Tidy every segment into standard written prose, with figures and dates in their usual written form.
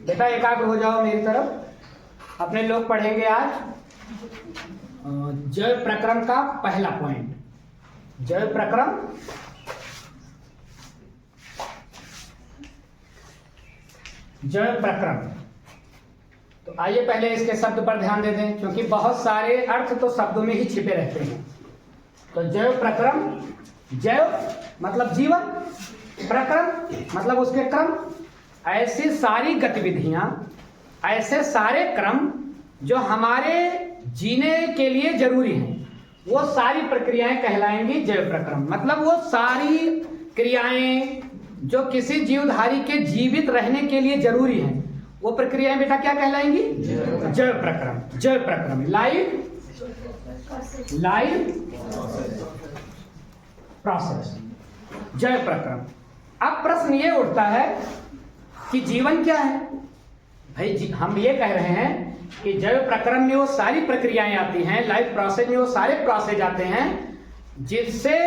बेटा एकाग्र हो जाओ मेरी तरफ। अपने लोग पढ़ेंगे आज जैव प्रक्रम का पहला पॉइंट, जैव प्रक्रम। जैव प्रक्रम, तो आइए पहले इसके शब्द पर ध्यान दे दें, क्योंकि बहुत सारे अर्थ तो शब्दों में ही छिपे रहते हैं। तो जैव प्रक्रम, जैव मतलब जीवन, प्रक्रम मतलब उसके क्रम। ऐसी सारी गतिविधियां, ऐसे सारे क्रम जो हमारे जीने के लिए जरूरी हैं, वो सारी प्रक्रियाएं कहलाएंगी जैव प्रक्रम। मतलब वो सारी क्रियाएं जो किसी जीवधारी के जीवित रहने के लिए जरूरी हैं, वो प्रक्रियाएं बेटा क्या कहलाएंगी? जैव प्रक्रम। जैव प्रक्रम, लाइफ प्रोसेस, जैव प्रक्रम। अब प्रश्न ये उठता है कि जीवन क्या है? भाई हम ये कह रहे हैं कि जैव प्रक्रम में वो सारी प्रक्रियाएं आती हैं, लाइफ प्रोसेस में वो सारे प्रोसेस आते हैं जिससे,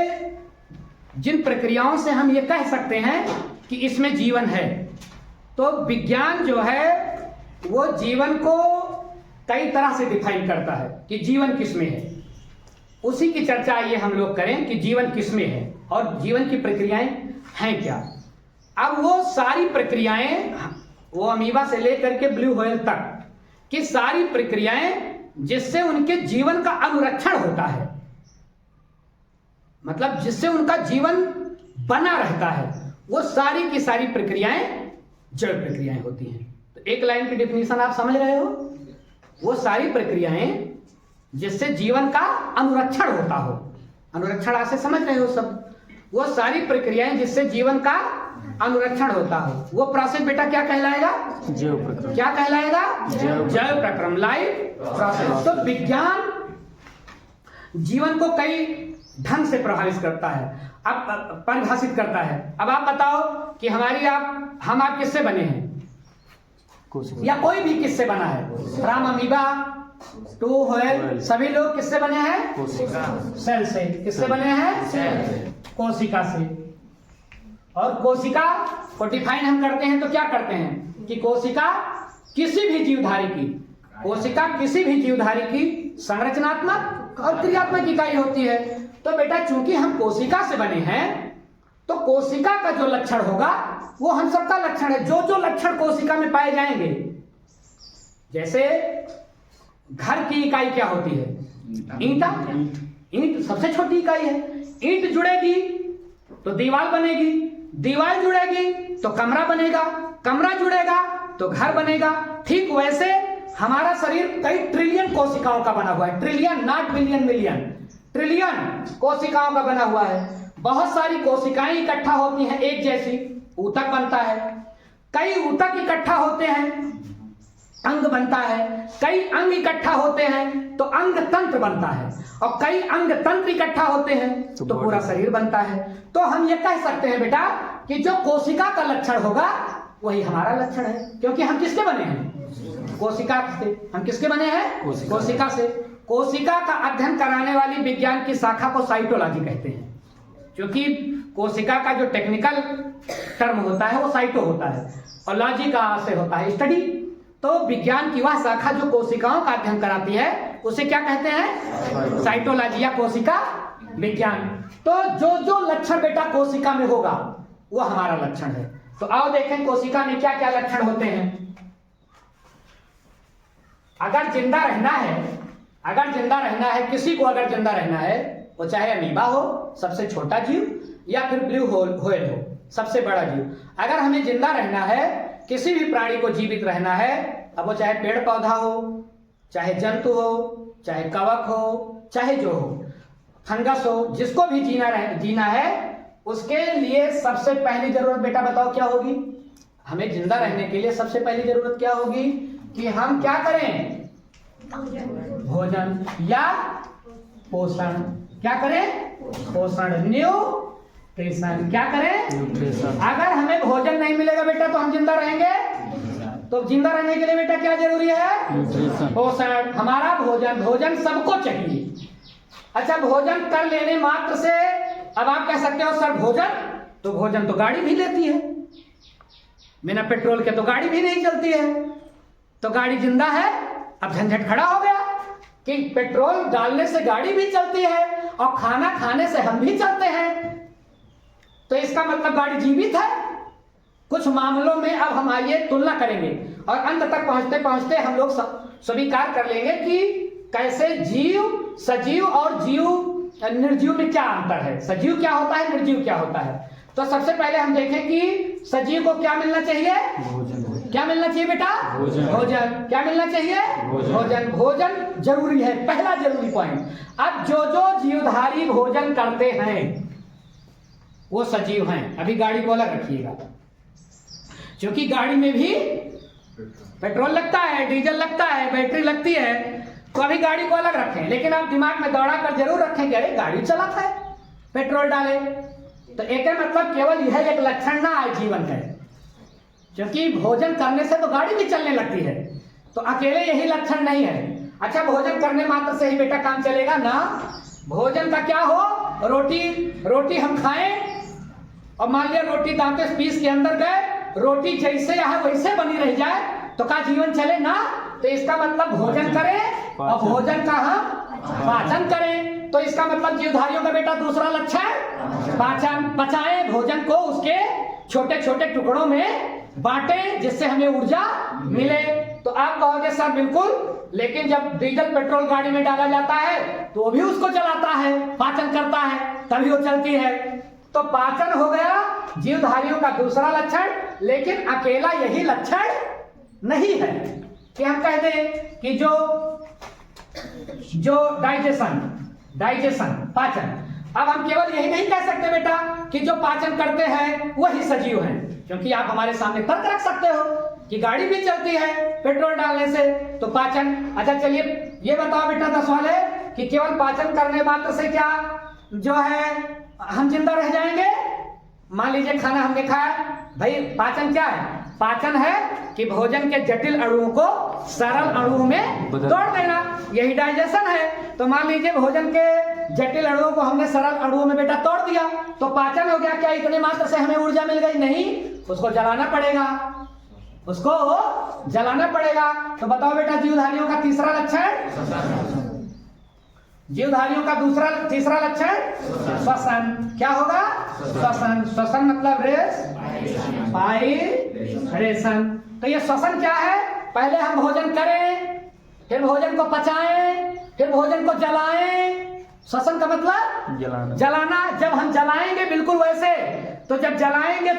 जिन प्रक्रियाओं से हम ये कह सकते हैं कि इसमें जीवन है। तो विज्ञान जो है वो जीवन को कई तरह से डिफाइन करता है कि जीवन किसमें है। उसी की चर्चा आइए हम लोग करें कि जीवन किसमें है और जीवन की प्रक्रियाएं हैं क्या। अब वो सारी प्रक्रियाएं, वो अमीबा से लेकर के ब्लू व्हेल तक की सारी प्रक्रियाएं जिससे उनके जीवन का अनुरक्षण होता है, मतलब जिससे उनका जीवन बना रहता है, वो सारी की सारी प्रक्रियाएं जैव प्रक्रियाएं होती हैं। तो एक लाइन की डेफिनेशन आप समझ रहे हो, वो सारी प्रक्रियाएं जिससे जीवन का अनुरक्षण होता हो। अनुरक्षण आप से समझ रहे हो सब? वो सारी प्रक्रियाएं जिससे जीवन का अनुरक्षण होता हो, वो प्रोसेस बेटा क्या कहलाएगा? जैव प्रक्रम। क्या कहलाएगा? जैव प्रक्रम, लाइफ प्रोसेस। तो विज्ञान जीवन को कई ढंग से प्रभावित करता है, अब परिभाषित करता है। अब आप बताओ कि हम आप किससे बने हैं, या कोई भी किससे बना है? फ्रॉम अमीबा टू व्हेल, सभी लोग किससे बने हैं? सेल से। किससे बने हैं? सेल, कोशिका से। और कोशिका को डिफाइन हम करते हैं तो क्या करते हैं कि कोशिका किसी भी जीवधारी की, कोशिका किसी भी जीवधारी की संरचनात्मक और क्रियात्मक इकाई होती है। तो बेटा चूंकि हम कोशिका से बने हैं, तो कोशिका का जो लक्षण होगा वो हम सबका लक्षण है। जो जो लक्षण कोशिका में पाए जाएंगे, जैसे घर की इकाई क्या होती है? ईंटा। ईंट सबसे छोटी इकाई है। ईंट जुड़ेगी तो दीवार बनेगी, दीवार जुड़ेगी तो कमरा बनेगा, कमरा जुड़ेगा तो घर बनेगा। ठीक वैसे हमारा शरीर कई ट्रिलियन कोशिकाओं का बना हुआ है। Trillion, not billion, million, trillion कोशिकाओं का बना हुआ है। बहुत सारी कोशिकाएं इकट्ठा होती हैं एक जैसी, ऊतक बनता है। कई ऊतक इकट्ठा होते हैं, अंग बनता है। कई अंग इकट्ठा होते हैं तो अंग तंत्र बनता है, और कई अंग तंत्र इकट्ठा होते हैं तो पूरा शरीर बनता है। तो हम ये कह सकते हैं बेटा कि जो कोशिका का लक्षण होगा वही हमारा लक्षण है, क्योंकि हम किसके बने हैं? कोशिका से। हम किसके बने हैं? कोशिका से। कोशिका का अध्ययन कराने वाली विज्ञान की शाखा को साइटोलॉजी कहते हैं, क्योंकि कोशिका का जो टेक्निकल टर्म होता है वो साइटो होता है, और लॉजी का से होता है स्टडी। तो विज्ञान की वह शाखा जो कोशिकाओं का अध्ययन कराती है उसे क्या कहते हैं? साइटोलॉजी या कोशिका विज्ञान। तो जो जो लक्षण बेटा कोशिका में होगा वो हमारा लक्षण है। तो आओ देखें कोशिका में क्या क्या लक्षण होते हैं। अगर जिंदा रहना है, किसी को अगर जिंदा रहना है, वो चाहे अमीबा हो सबसे छोटा जीव, या फिर ब्लू व्हेल हो सबसे बड़ा जीव। अगर हमें जिंदा रहना है, किसी भी प्राणी को जीवित रहना है, अब वो चाहे पेड़ पौधा हो, चाहे जंतु हो, चाहे कवक हो, चाहे जो हो, फंगस हो, जिसको भी जीना है, उसके लिए सबसे पहली जरूरत बेटा बताओ क्या होगी? हमें जिंदा रहने के लिए सबसे पहली जरूरत क्या होगी कि हम क्या करें? भोजन या पोषण। क्या करें? पोषण, न्यूट्रिशन। क्या करें? न्यूट्रिशन। अगर हमें भोजन नहीं मिलेगा बेटा तो हम जिंदा रहेंगे? तो जिंदा रहने के लिए बेटा क्या जरूरी है? न्यूट्रिशन, पोषण। हमारा भोजन सबको चाहिए। अच्छा, भोजन कर लेने मात्र से अब आप कह सकते हो सर भोजन तो गाड़ी भी लेती है। बिना पेट्रोल के तो गाड़ी भी नहीं चलती है, तो गाड़ी जिंदा है। अब झंझट खड़ा हो गया कि पेट्रोल डालने से गाड़ी भी चलती है और खाना खाने से हम भी चलते हैं, तो इसका मतलब गाड़ी जीवित है। कुछ मामलों में अब हम आइए तुलना करेंगे और अंत तक पहुंचते पहुंचते हम लोग स्वीकार कर लेंगे कि कैसे जीव, सजीव और जीव निर्जीव में क्या अंतर है, सजीव क्या होता है, निर्जीव क्या होता है। तो सबसे पहले हम देखें कि सजीव को क्या मिलना चाहिए, क्या मिलना चाहिए बेटा, भोजन। क्या मिलना चाहिए, भोजन। भोजन जरूरी है, पहला जरूरी पॉइंट। अब जो जो जीवधारी भोजन करते हैं वो सजीव हैं। अभी गाड़ी को अलग रखिएगा, क्योंकि गाड़ी में भी पेट्रोल लगता है, डीजल लगता है, बैटरी लगती है, तो अभी गाड़ी को अलग रखें। लेकिन आप दिमाग में दौड़ा कर जरूर रखें कि अरे गाड़ी चलाता है, पेट्रोल डाले, तो एक मतलब केवल यह एक लक्षण ना आए जीवन है, क्योंकि भोजन करने से तो गाड़ी भी चलने लगती है, तो अकेले यही लक्षण नहीं है। अच्छा, भोजन करने मात्र से ही बेटा काम चलेगा ना। भोजन का क्या हो, रोटी हम खाएं और मान लिया रोटी दांते पीस के अंदर गए, रोटी जैसे है वैसे बनी रह जाए, तो क्या जीवन चले ना। तो इसका मतलब भोजन करें और भोजन का हम पाचन करें, तो इसका मतलब जीवधारियों का बेटा दूसरा लक्षण पाचन। पचाएं भोजन को, उसके छोटे छोटे टुकड़ों में बांटे जिससे हमें ऊर्जा मिले। तो आप कहोगे सर बिल्कुल, लेकिन जब डीजल पेट्रोल गाड़ी में डाला जाता है तो भी उसको चलाता है, पाचन करता है, तभी वो चलती है। तो पाचन हो गया जीवधारियों का दूसरा लक्षण। लेकिन अकेला यही लक्षण नहीं है कि हम कह दें कि जो डाइजेशन पाचन, अब हम केवल यही नहीं कह सकते बेटा कि जो पाचन करते हैं वही सजीव हैं, क्योंकि आप हमारे सामने तर्क रख सकते हो कि गाड़ी भी चलती है पेट्रोल डालने से, तो पाचन। अच्छा चलिए ये बताओ बेटा 10 वाले कि केवल पाचन करने मात्र से क्या जो है हम जिंदा रह जाएंगे। मान लीजिए खाना हमने खाया, भाई पाचन क्या है, पाचन है कि भोजन के जटिल अणुओं को सरल अणुओं में तोड़ देना, यही डाइजेशन है। तो मान लीजिए भोजन के जटिल अणुओं को हमने सरल अणुओं में बेटा तोड़ दिया, तो पाचन हो गया। क्या इतने मात्र से हमें ऊर्जा मिल गई? नहीं, उसको जलाना पड़ेगा, उसको जलाना पड़ेगा। तो बताओ बेटा जीवधारियों का तीसरा लक्षण, जीवधारियों का तीसरा लक्षण श्वसन। क्या होगा? श्वसन। श्वसन मतलब रेशन। तो ये श्वसन क्या है? पहले हम भोजन करें, फिर भोजन को पचाएं, फिर भोजन को जलाएं। श्वसन का मतलब जलाना। जब हम जलाएंगे बिल्कुल वैसे, तो जब जलाएंगे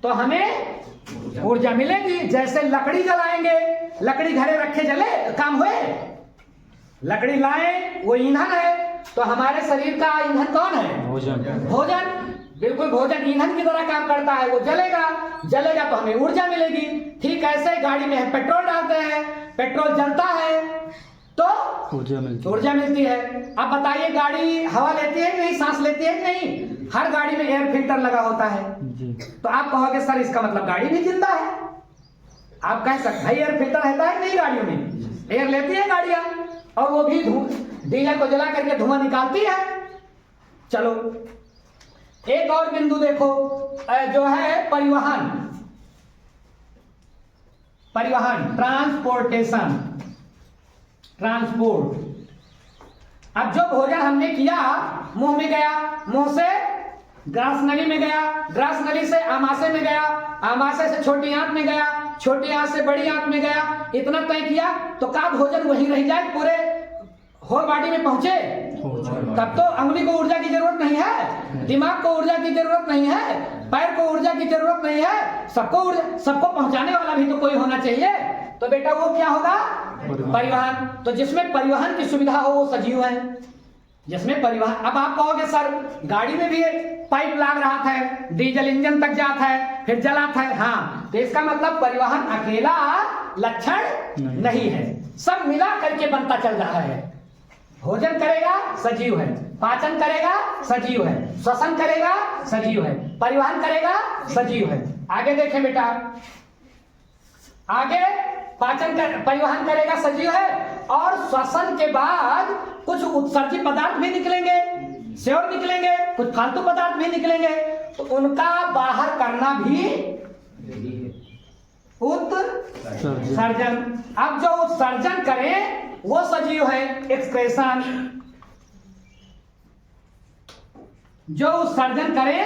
तो हमें ऊर्जा मिलेगी। जैसे लकड़ी जलाएंगे, लकड़ी घरे रखे जले काम हुए, लकड़ी लाए वो ईंधन है। तो हमारे शरीर का ईंधन कौन है? भोजन। बिल्कुल भोजन ईंधन की तरह काम करता है, वो जलेगा तो हमें ऊर्जा मिलेगी। ठीक ऐसे गाड़ी में हम पेट्रोल डालते हैं, पेट्रोल जलता है तो ऊर्जा मिलती है। अब बताइए गाड़ी हवा लेती है कि नहीं, सांस लेती है कि नहीं? हर गाड़ी में एयर फिल्टर लगा होता है जी। तो आप कहोगे सर इसका मतलब गाड़ी भी जिंदा है। आप कह सकते भाई एयर फिल्टर रहता है नहीं गाड़ियों में, एयर लेती है गाड़ियां, और वो भी डीजल को जला करके धुआं निकालती है। चलो एक और बिंदु देखो, जो है परिवहन, ट्रांसपोर्ट। अब जो भोजन हमने किया मुंह में गया, मुंह से ग्रास नली में गया, ग्रास नली से आमाशय में गया, आमाशय से छोटी आंत में गया, छोटी आंत से बड़ी आंत में गया, इतना तय किया, तो का भोजन वहीं रह जाए, पूरे होल बॉडी में पहुंचे? तब तो अंगुली को ऊर्जा की जरूरत नहीं है, दिमाग को ऊर्जा की जरूरत नहीं है, पैर को ऊर्जा की जरूरत नहीं है, सबको पहुंचाने वाला भी तो कोई होना चाहिए। तो बेटा वो क्या होगा? परिवहन। तो जिसमें परिवहन की सुविधा हो वो सजीव है, जिसमें परिवहन। अब आप कहोगे सर गाड़ी में भी पाइप लाग रहा था, डीजल इंजन तक जाता है, फिर जलाता है। हाँ, तो इसका मतलब परिवहन अकेला लक्षण नहीं है, सब मिला करके बनता चल रहा है। भोजन करेगा सजीव है, पाचन करेगा सजीव है, श्वसन करेगा सजीव है, परिवहन करेगा सजीव है। आगे देखें बेटा, आगे परिवहन करेगा सजीव है, और श्वसन के बाद कुछ उत्सर्जित पदार्थ भी निकलेंगे, शेवर निकलेंगे, कुछ फालतू पदार्थ भी निकलेंगे। तो उनका बाहर करना भी उत्सर्जन। अब जो उत्सर्जन करे वो सजीव है, एक्सक्रेशन। जो उत्सर्जन करे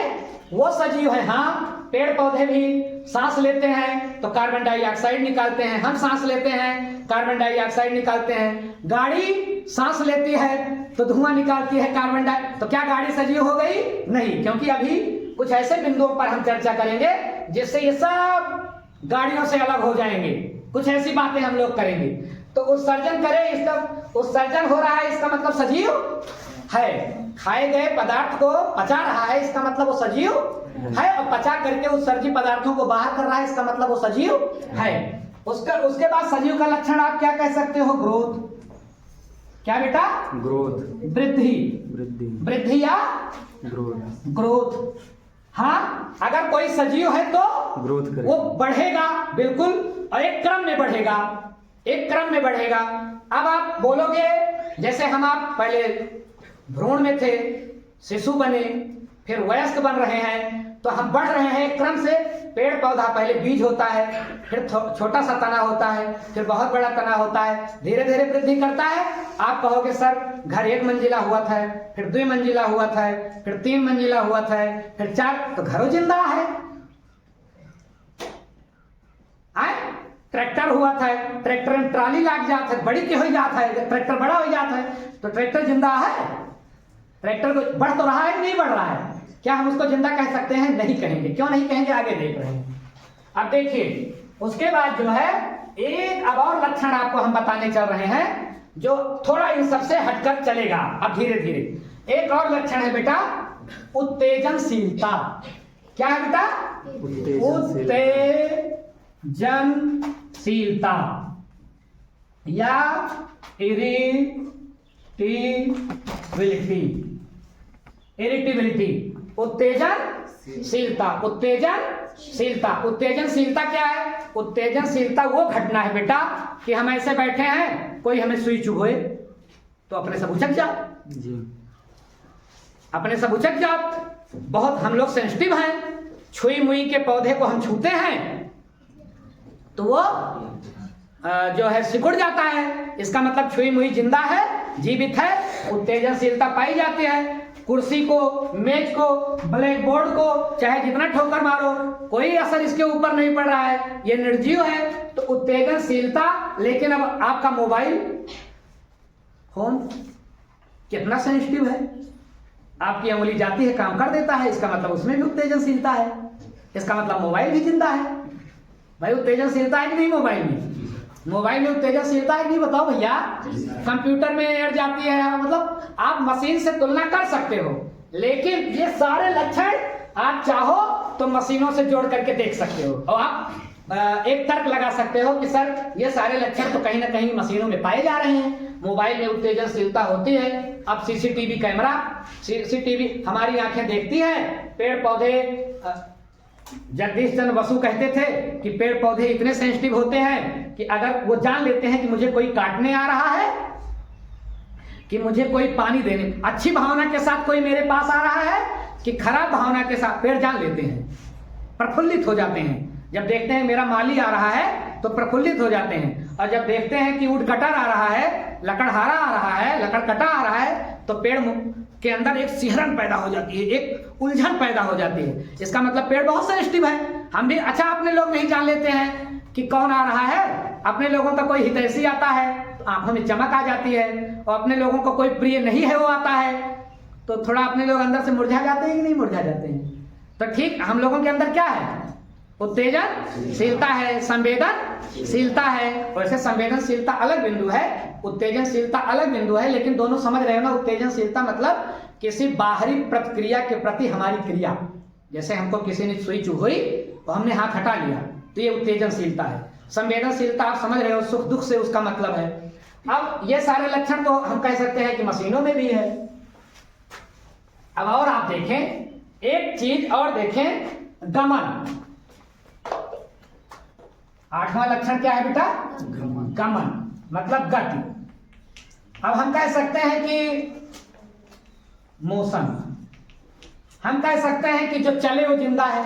वो सजीव है। हाँ, पेड़ पौधे भी सांस लेते हैं तो कार्बन डाइऑक्साइड निकालते हैं, हम सांस लेते हैं कार्बन डाइऑक्साइड निकालते हैं। गाड़ी सांस लेती है तो धुआं निकालती है कार्बन डाइऑक्साइड। तो क्या गाड़ी सजीव हो गई? नहीं, क्योंकि अभी कुछ ऐसे बिंदुओं पर हम चर्चा करेंगे जिससे ये सब गाड़ियों से अलग हो जाएंगे। कुछ ऐसी बातें हम लोग करेंगे। तो उत्सर्जन करे, इसका उत्सर्जन हो रहा है, इसका मतलब सजीव है। खाए गए पदार्थ को पचा रहा है, इसका मतलब वो सजीव है। और पचा करके उत्सर्जित पदार्थों को बाहर कर रहा है, इसका मतलब वो सजीव है। उसके बाद सजीव का लक्षण आप क्या कह सकते हो? ग्रोथ। क्या बेटा? ग्रोथ, वृद्धि या ग्रोथ। हाँ, अगर कोई सजीव है तो ग्रोथ करेगा, वो बढ़ेगा, बिल्कुल, और एक क्रम में बढ़ेगा, एक क्रम में बढ़ेगा। अब आप बोलोगे जैसे आप पहले भ्रूण में थे, शिशु बने, फिर वयस्क बन रहे हैं, तो हम बढ़ रहे हैं एक क्रम से। पेड़ पौधा पहले बीज होता है, फिर छोटा सा तना होता है, फिर बहुत बड़ा तना होता है, धीरे धीरे वृद्धि करता है। आप कहोगे सर घर 1 मंजिला हुआ था, फिर 2 मंजिला हुआ था, फिर 3 मंजिला हुआ था, फिर 4, तो घरों जिंदा है। ट्रैक्टर हुआ था, ट्रैक्टर में ट्राली लाग जाता है, बड़ी के हो जाता है, ट्रैक्टर बड़ा हो जाता है, तो ट्रैक्टर जिंदा है? ट्रैक्टर को बढ़ तो रहा है कि नहीं बढ़ रहा है? क्या हम उसको जिंदा कह सकते हैं? नहीं कहेंगे। क्यों नहीं कहेंगे? आगे देख रहे हैं। अब देखिए, उसके बाद जो है एक अब और लक्षण आपको हम बताने चल रहे हैं जो थोड़ा इन सबसे हटकर चलेगा। अब धीरे धीरे एक और लक्षण है बेटा, उत्तेजनशीलता। क्या है बेटा? उत्तेजनशीलता या इरिटेबिलिटी। उत्तेजनशीलता, उत्तेजनशीलता क्या है? उत्तेजनशीलता वो घटना है बेटा कि हम ऐसे बैठे हैं, कोई हमें सुई चुभोए तो अपने सब उछक जाओ जी, अपने सब उछक जाओ। बहुत हम लोग सेंसिटिव हैं, छुई मुई के पौधे को हम छूते हैं तो वो जो है सिकुड़ जाता है, इसका मतलब छुई मुई जिंदा है, जीवित है, उत्तेजनशीलता पाई जाती है। कुर्सी को, मेज को, ब्लैक बोर्ड को चाहे जितना ठोकर मारो, कोई असर इसके ऊपर नहीं पड़ रहा है, ये निर्जीव है, तो उत्तेजनशीलता। लेकिन अब आपका मोबाइल फोन कितना सेंसिटिव है, आपकी उंगली जाती है काम कर देता है, इसका मतलब उसमें भी उत्तेजनशीलता है, इसका मतलब मोबाइल भी जिंदा है। भाई उत्तेजनशीलता है कि नहीं मोबाइल में? मोबाइल में उत्तेजनशीलता है कि नहीं बताओ भैया? कंप्यूटर में एयर जाती है, मतलब आप मशीन से तुलना कर सकते हो, लेकिन ये सारे लक्षण आप चाहो तो मशीनों से जोड़ करके देख सकते हो और आप एक तर्क लगा सकते हो कि सर ये सारे लक्षण तो कहीं ना कहीं मशीनों में पाए जा रहे हैं, मोबाइल में उत्तेजनशीलता होती है। अब सीसीटीवी कैमरा, सीसीटीवी हमारी आंखें देखती हैं, पेड़ पौधे, जगदीश चंद्र बसु कहते थे कि पेड़ पौधे इतने सेंसिटिव होते हैं कि अगर वो जान लेते हैं कि मुझे कोई काटने आ रहा है, कि मुझे कोई पानी देने, अच्छी भावना के साथ कोई मेरे पास आ रहा है कि खराब भावना के साथ, पेड़ जान लेते हैं, प्रफुल्लित हो जाते हैं। जब देखते हैं मेरा माली आ रहा है तो प्रफुल्लित हो जाते हैं, और जब देखते हैं कि ऊट कटर आ रहा है, लकड़हारा आ रहा है, लकड़कटा आ रहा है, तो पेड़ के अंदर एक सिहरन पैदा हो जाती है, एक उलझन पैदा हो जाती है। इसका मतलब पेड़ बहुत सेंसिटिव है। हम भी, अच्छा अपने लोग नहीं जान लेते हैं कि कौन आ रहा है, अपने लोगों का कोई हितैषी आता है तो आंखों में चमक आ जाती है, और अपने लोगों को कोई प्रिय नहीं है वो आता है तो थोड़ा अपने लोग अंदर से मुरझा जाते हैं कि नहीं मुरझा जाते हैं? तो ठीक हम लोगों के अंदर क्या है? उत्तेजनशीलता है, संवेदनशीलता है। वैसे संवेदनशीलता अलग बिंदु है, उत्तेजनशीलता अलग बिंदु है, लेकिन दोनों समझ रहे हो ना? उत्तेजनशीलता मतलब किसी बाहरी प्रतिक्रिया के प्रति हमारी क्रिया, जैसे हमको किसी ने सुई चुभोई तो हमने हाथ हटा लिया, तो ये उत्तेजनशीलता है। संवेदनशीलता आप समझ रहे हो, सुख दुख से उसका मतलब है। अब ये सारे लक्षण तो हम कह सकते हैं कि मशीनों में भी है। अब और आप देखें एक चीज और देखें, गमन। 8वां लक्षण क्या है बेटा? गमन मतलब गति। अब हम कह सकते हैं कि मोशन, हम कह सकते हैं कि जो चले वो जिंदा है।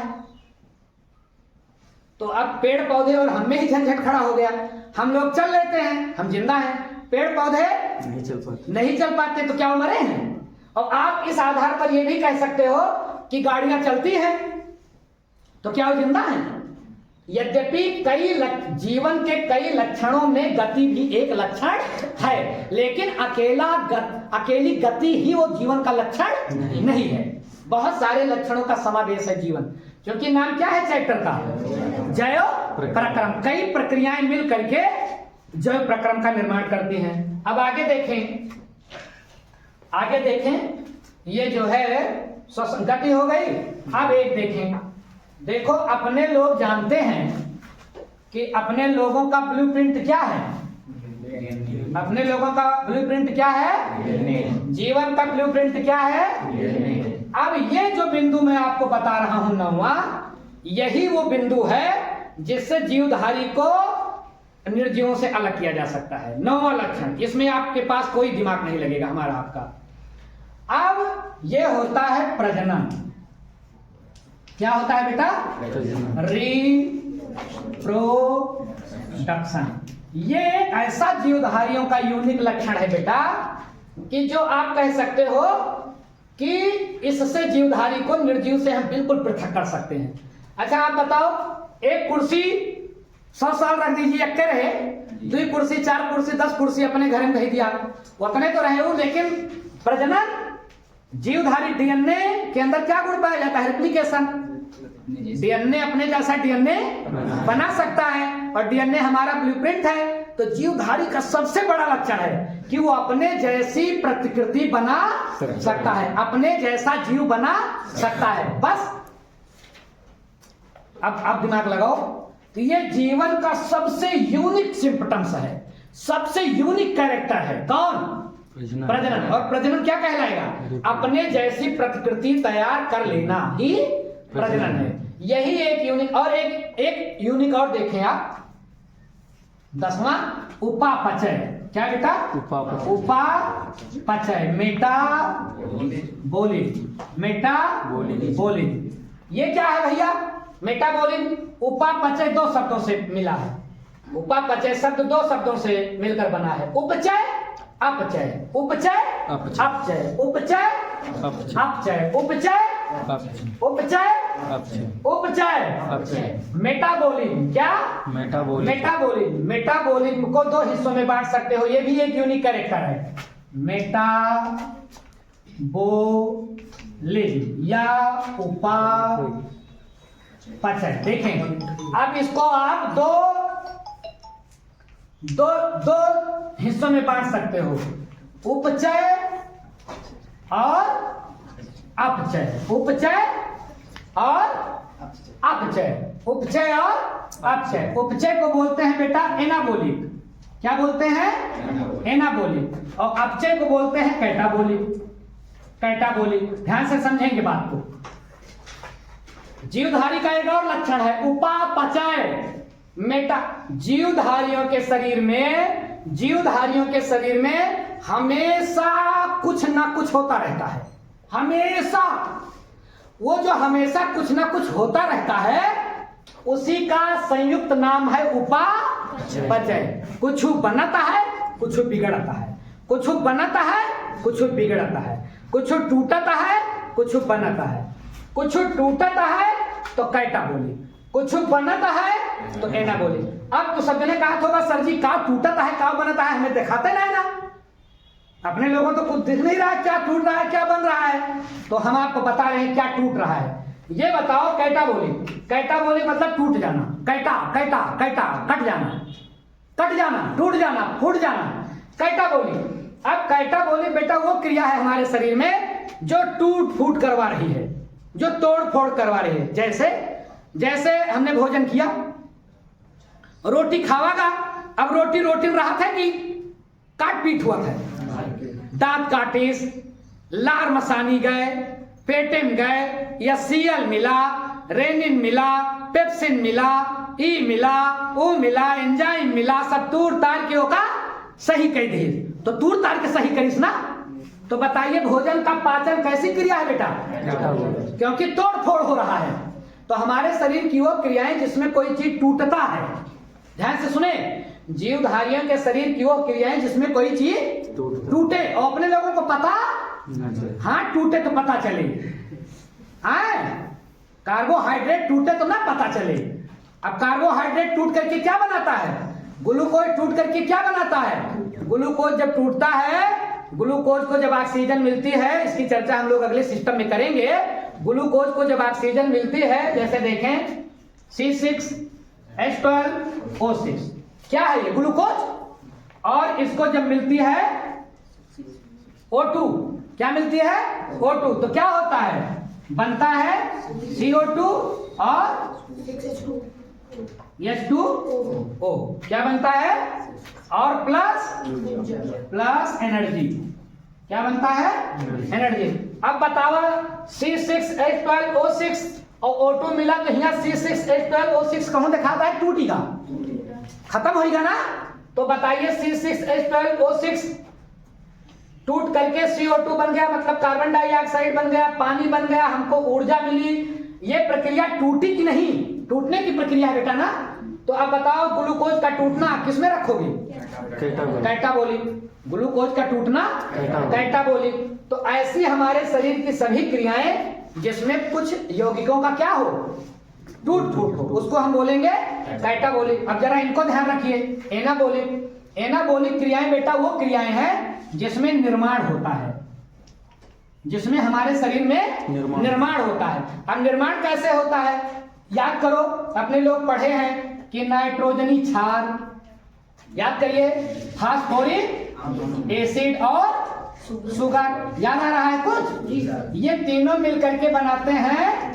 तो अब पेड़ पौधे और हम में ही झंझट खड़ा हो गया। हम लोग चल लेते हैं, हम जिंदा हैं, पेड़ पौधे नहीं चल पाते, तो क्या वो मरे हैं? और आप इस आधार पर ये भी कह सकते हो कि गाड़ियां चलती हैं, तो क्या वो जिंदा हैं? यद्यपि जीवन के कई लक्षणों में गति भी एक लक्षण है, लेकिन अकेली गति ही वो जीवन का लक्षण नहीं है। बहुत सारे लक्षणों का समावेश है जीवन, क्योंकि नाम क्या है चैप्टर का? जय प्रक्रम। कई प्रक्रियाएं मिल करके जय प्रक्रम का निर्माण करती हैं। अब आगे देखें, ये जो है गति हो गई। अब एक देखें, देखो अपने लोग जानते हैं कि अपने लोगों का ब्लूप्रिंट क्या है? अपने लोगों का ब्लूप्रिंट क्या है? जीवन का ब्लूप्रिंट क्या है? अब ये जो बिंदु मैं आपको बता रहा हूं 9वां, यही वो बिंदु है जिससे जीवधारी को निर्जीवों से अलग किया जा सकता है। 9वां लक्षण, इसमें आपके पास कोई दिमाग नहीं लगेगा हमारा आपका। अब ये होता है प्रजनन। क्या होता है बेटा? रिप्रोडक्शन। ये एक ऐसा जीवधारियों का यूनिक लक्षण है बेटा कि जो आप कह सकते हो कि इससे जीवधारी को निर्जीव से हम बिल्कुल पृथक कर सकते हैं। अच्छा आप बताओ, एक कुर्सी 100 साल रख दीजिए, एक रहे, 2 कुर्सी 4 कुर्सी 10 कुर्सी अपने घर में भेज दिया, उतने तो रहे हो, लेकिन प्रजनन, जीवधारी डीएनए के अंदर क्या गुण पाया जाता है? रेप्लिकेशन। डीएनए अपने जैसा डीएनए बना सकता है, और डीएनए हमारा ब्लूप्रिंट है। तो जीवधारी का सबसे बड़ा लक्षण है कि वो अपने जैसी प्रतिकृति बना सकता है, अपने जैसा जीव बना सकता है। बस अब दिमाग लगाओ, तो ये जीवन का सबसे यूनिक सिम्पटम्स है, सबसे यूनिक कैरेक्टर है। कौन? प्रजनन। और प्रजनन क्या कहलाएगा? अपने जैसी प्रतिकृति तैयार कर लेना ही प्रजनन है। यही एक यूनिक। और एक यूनिक और देखें आप, 10वां उपापचय। क्या बेटा? उपापचय। मेटाबॉलिज्म। ये क्या है भैया? मेटाबॉलिज्म उपापचय 2 शब्दों से मिला है। उपापचय शब्द 2 शब्दों से मिलकर बना है। उपचय अपचय, उपचय अपचय, उपचय अपचय, उपचय अपचय। मेटाबॉलिज्म। क्या? मेटाबॉलिज्म को 2 हिस्सों में बांट सकते हो, ये भी एक यूनिक कैरेक्टर है। मेटाबॉलिज्म या उपापचय। देखें, अब इसको आप दो हिस्सों में बांट सकते हो, उपचय और अपचय। उपचय और अपचय। उपचय को बोलते हैं बेटा एनाबोलिक। क्या बोलते हैं? एनाबोलिक। और अपचय को बोलते हैं कैटाबोलिक। ध्यान से समझेंगे बात को। जीवधारी का एक और लक्षण है उपापचय। जीवधारियों के शरीर में हमेशा कुछ ना कुछ होता रहता है। हमेशा वो जो हमेशा कुछ ना कुछ होता रहता है, उसी का संयुक्त नाम है उपापचय। कुछ बनता है, कुछ बिगड़ता है, कुछ बनता है, कुछ बिगड़ता है, कुछ टूटता है, कुछ बनता है, कुछ टूटता है तो कैटाबोलिक, कुछ बनता है तो एनाबोलिक। अब तो सब ने कहा होगा सर जी का टूटता है का बनता है, हमें दिखाते नहीं ना, अपने लोगों तो कुछ दिख नहीं रहा है क्या टूट रहा है क्या बन रहा है, तो हम आपको बता रहे हैं क्या टूट रहा है। ये बताओ कैटाबोलिक। कैटाबोलिक मतलब टूट जाना, कैटा कैटा कैटा कट जाना, टूट जाना, फूट जाना, कैटाबोलिक। अब कैटाबोलिक बेटा वो क्रिया है हमारे शरीर में जो टूट फूट करवा रही है, जो तोड़ फोड़ करवा रही है। जैसे हमने भोजन किया, रोटी खावागा, अब रोटी में रहा था कि काट पीट हुआ था, दांत काटिस, लार मसानी गए, पेटे में गए, या सीएल मिला, रेनिन मिला, पेप्सिन मिला, ई मिला, ओ मिला, एंजाइम मिला, सब तूर तार के होगा सही कह दी, तो तूर तार के सही करिस ना। तो बताइए भोजन का पाचन कैसी क्रिया है बेटा? क्योंकि तोड़ फोड़ हो रहा है। तो हमारे शरीर की वो क्रियाएं जिसमें कोई चीज टूटता है, ध्यान से सुने, जीवधारियों के शरीर की वो क्रियाएं जिसमें कोई चीज टूटे, और अपने लोगों को पता, हाँ टूटे तो पता चले, कार्बोहाइड्रेट टूटे तो ना पता चले। अब कार्बोहाइड्रेट टूट करके क्या बनाता है? ग्लूकोज टूट करके क्या बनाता है? ग्लूकोज जब टूटता है, ग्लूकोज को जब ऑक्सीजन मिलती है, इसकी चर्चा हम लोग अगले सिस्टम में करेंगे। ग्लूकोज को जब ऑक्सीजन मिलती है, जैसे देखें C6H12O6, क्या है ये? ग्लूकोज। और इसको जब मिलती है O2, क्या मिलती है? O2। तो क्या होता है? बनता है CO2 और H2O, क्या बनता है? और प्लस एनर्जी, क्या बनता है? एनर्जी। अब बताओ C6H12O6 और O2 मिला तो यहाँ C6H12O6 कहूं दिखाता है? टूटेगा, खत्म होगा ना। तो बताइए C6H12O6 टूट करके CO2 बन गया, मतलब कार्बन डाइऑक्साइड बन गया, पानी बन गया, हमको ऊर्जा मिली। ये प्रक्रिया टूटी कि नहीं? टूटने की प्रक्रिया है बेटा ना। तो अब बताओ ग्लूकोज का टूटना किसमें रखोगे? कैटाबोलिक। ग्लूकोज का टूटना कैटाबोलिक। तो ऐसी हमारे शरीर की सभी क्रियाएं जिसमें कुछ यौगिकों का क्या हो? टूट फूट हो, उसको हम बोलेंगे कैटाबोलिक। अब जरा इनको ध्यान रखिए, एनाबोलिक। एनाबोलिक क्रियाएं बेटा वो क्रियाएं हैं जिसमें निर्माण होता है, जिसमें हमारे शरीर में निर्माण होता है। अब निर्माण कैसे होता है? याद करो, अपने लोग पढ़े हैं कि नाइट्रोजनी क्षार, याद करिए, फास्फोरिक एसिड और शुगर, याद आ रहा है कुछ? ये तीनों मिलकर के बनाते हैं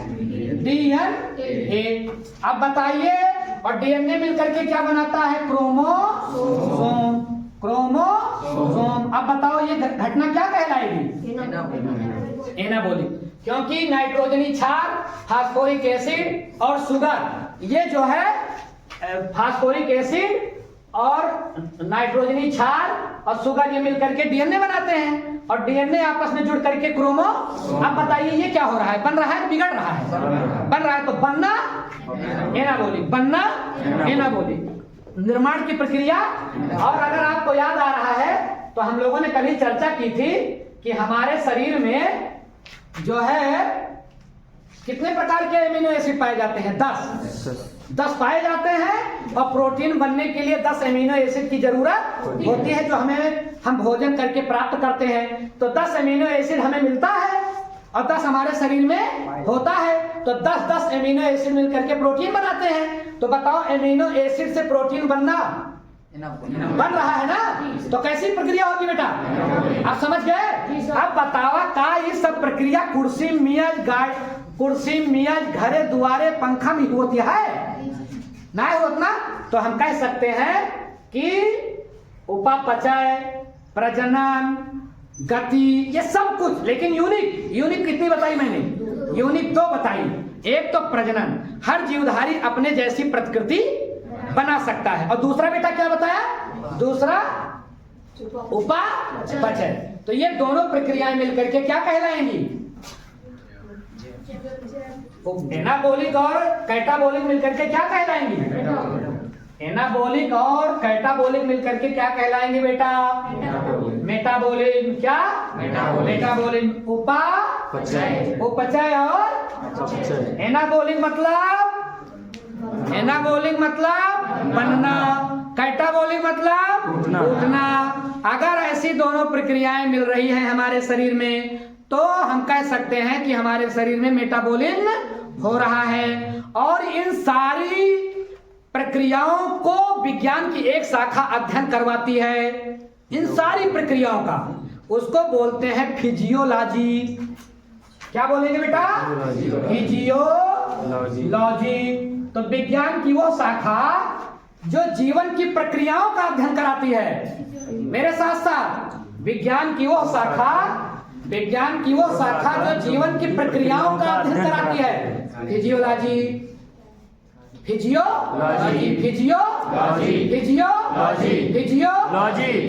डीएनए। अब बताइए, और डीएनए मिलकर के क्या बनाता है? क्रोमोसोम। क्रोमोसोम। अब बताओ ये घटना क्या कहलाएगी? एनाबोलिक। क्योंकि नाइट्रोजनी क्षार, फास्फोरिक एसिड और शुगर, ये जो है फास्फोरिक एसिड और नाइट्रोजनी क्षार और शुगर, ये मिलकर के डीएनए बनाते हैं, और डीएनए आपस में जुड़ करके क्रोमो। अब बताइए ये क्या हो रहा है? बन रहा है, बिगड़ रहा है? बन रहा है। तो बनना एनाबोलिक, बनना एनाबोलिक, निर्माण की प्रक्रिया। और अगर आपको याद आ रहा है तो हम लोगों ने कभी चर्चा की थी कि हमारे शरीर में जो है कितने प्रकार के एमिनो एसिड पाए जाते हैं? 10 पाए जाते हैं। और प्रोटीन बनने के लिए 10 एमिनो एसिड की जरूरत होती है, जो हम भोजन करके प्राप्त करते हैं। तो 10 एमिनो एसिड हमें मिलता है और 10 हमारे शरीर में होता है। तो 10 एमिनो एसिड मिलकर के प्रोटीन बनाते हैं। तो बताओ, एमिनो एसिड से प्रोटीन बनना बन रहा है ना? तो कैसी प्रक्रिया होगी बेटा? आप समझ गए? अब बताओ, का ये सब प्रक्रिया कुर्सी मियाज घरे दुआरे पंखा में होती है? ना होता। तो हम कह सकते हैं कि उपापचय, प्रजनन, गति, ये सब कुछ। लेकिन यूनिक कितनी बताई मैंने? यूनिक 2 बताई। एक तो प्रजनन, हर जीवधारी अपने जैसी प्रकृति बना सकता है। और दूसरा बेटा क्या बताया? दूसरा उपापचय। तो ये दोनों प्रक्रियाएं मिलकर के क्या कहलाएंगी? एनाबोलिक और कैटाबोलिक मिलकर के क्या कहलाएंगी? एनाबोलिक और कैटाबोलिक मिलकर के क्या कहलाएंगे बेटा? मेटाबोलिक। क्या? मेटाबोलिक। उपापचय और एनाबोलिक मतलब बनना, कैटाबोलिक मतलब उठना। अगर ऐसी दोनों प्रक्रियाएं मिल रही हैं हमारे शरीर में, तो हम कह सकते हैं कि हमारे शरीर में मेटाबॉलिज्म हो रहा है। और इन सारी प्रक्रियाओं को विज्ञान की एक शाखा अध्ययन करवाती है। इन सारी प्रक्रियाओं का उसको बोलते हैं फिजियोलॉजी। क्या बोलेंगे बेटा? फिजियोलॉजी। तो विज्ञान की वो शाखा जो जीवन की प्रक्रियाओं का अध्ययन कराती है। मेरे साथ साथ विज्ञान की वो शाखा जो जीवन की प्रक्रियाओं का अध्ययन कराती है, फिजियोलॉजी।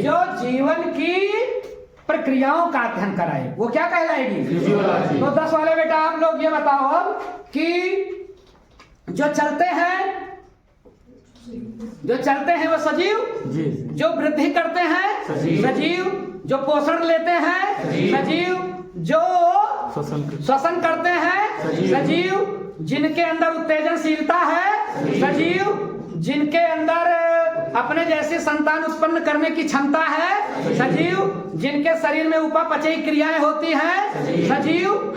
जो जीवन की प्रक्रियाओं का अध्ययन कराए, वो क्या कहलाएगी? तो 10 वाले बेटा आप लोग ये बताओ अब कि जो चलते हैं वो सजीव, जो वृद्धि करते हैं सजीव, जो पोषण लेते हैं सजीव, जो श्वसन करते हैं सजीव, जिनके अंदर उत्तेजनशीलता है सजीव, जिनके अंदर अपने जैसी संतान उत्पन्न करने की क्षमता है सजीव, जिनके शरीर में उपापचयी क्रियाएं होती हैं सजीव।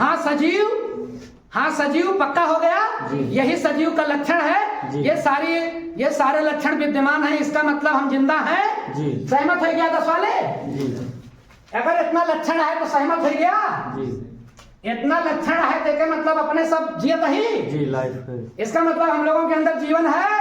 हाँ सजीव पक्का हो गया, यही सजीव का लक्षण है। ये सारे लक्षण विद्यमान हैं, इसका मतलब हम जिंदा हैं। सहमत हो गया 10 वाले? अगर इतना लक्षण है तो सहमत हो गया? इतना लक्षण है तो मतलब अपने सब जियत ही, इसका मतलब हम लोगों के अंदर जीवन है।